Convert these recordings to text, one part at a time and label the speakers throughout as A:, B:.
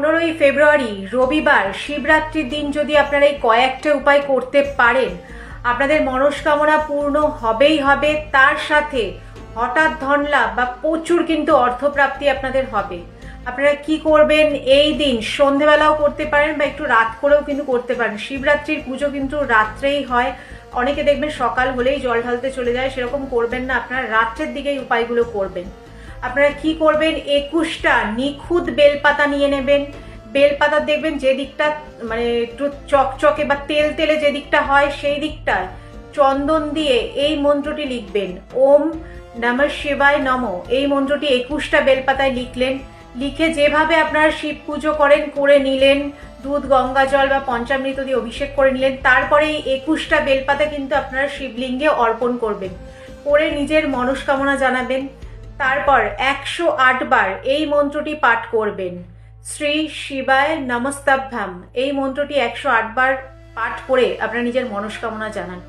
A: 15 ফেব্রুয়ারি রবিবার শিবরাত্রির দিন যদি আপনারা এই কয়েকটা উপায় করতে পারেন, আপনাদের মনস্কামনা পূর্ণ হবেই হবে। তার সাথে হঠাৎ ধনলাভ বা প্রচুর কিন্তু অর্থপ্রাপ্তি আপনাদের হবে। আপনারা কি করবেন, এই দিন সন্ধেবেলাও করতে পারেন বা একটু রাত করেও কিন্তু করতে পারেন। শিবরাত্রির পুজো কিন্তু রাত্রেই হয়, অনেকে দেখবেন সকাল হলেই জল ঢালতে চলে যায়, সেরকম করবেন না, আপনারা রাত্রের দিকে এই উপায়গুলো করবেন। আপনারা কি করবেন, 21টা নিখুঁত বেলপাতা নিয়ে নেবেন। বেলপাতা দেখবেন যে দিকটা মানে একটু চকচকে বা তেল তেলে যে দিকটা হয় সেই দিকটায় চন্দন দিয়ে এই মন্ত্রটি লিখবেন, ওম নমঃ শিবায় নমঃ। এই মন্ত্রটি 21টা বেলপাতায় লিখলেন, লিখে যেভাবে আপনারা শিব পুজো করেন করে নিলেন, দুধ গঙ্গা জল বা পঞ্চামৃত দিয়ে অভিষেক করে নিলেন। তারপরে এই 21টা বেলপাতা কিন্তু আপনারা শিবলিঙ্গে অর্পণ করবেন, করে নিজের মনস্কামনা জানাবেন। তারপর 108 বার এই মন্ত্রটি পাঠ করবেন, শ্রী শিবায় নমস্তাভ্যাম। এই মন্ত্রটি 108 বার পাঠ করে আপনারা নিজের মনস্কামনা জানান।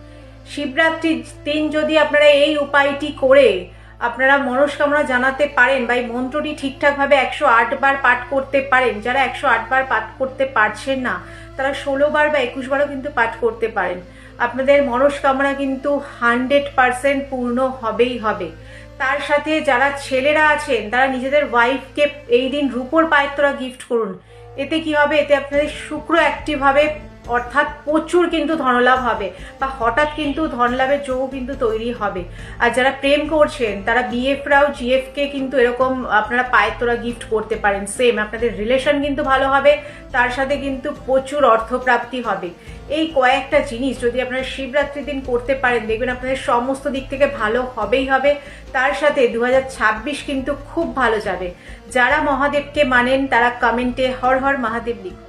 A: শিবরাত্রির দিন যদি আপনারা এই উপায়টি করে আপনারা মনস্কামনা জানাতে পারেন বা এই মন্ত্রটি ঠিকঠাকভাবে 108 বার পাঠ করতে পারেন, যারা 108 বার পাঠ করতে পারছেন না তারা 16 বার বা 21 বারও কিন্তু পাঠ করতে পারেন। আপনাদের মনস্কামনা কিন্তু 100% পূর্ণ হবেই হবে। তার সাথে যারা ছেলেরা আছেন তারা নিজেদের ওয়াইফকে এই দিন রূপোর পায়ের গিফট করুন। এতে কি হবে, এতে আপনাদের শুক্র অ্যাক্টিভ হবে, অর্থাৎ প্রচুর কিন্তু ধনলাভ হবে বা হঠাৎ কিন্তু ধনলাভের যোগ কিন্তু তৈরি হবে। আর যারা প্রেম করছেন তারা বিএফরাও জিএফকে কিন্তু এরকম আপনারা পায়ের গিফট করতে পারেন। সেম আপনাদের রিলেশন কিন্তু ভালো হবে, তার সাথে কিন্তু প্রচুর অর্থপ্রাপ্তি হবে। এই কয়েকটা জিনিস যদি আপনারা শিবরাত্রির দিন করতে পারেন, দেখবেন আপনাদের সমস্ত দিক থেকে ভালো হবেই হবে। তার সাথে 2026 কিন্তু খুব ভালো যাবে। যারা মহাদেবকে মানেন তারা কমেন্টে হর হর মহাদেব লিখুন।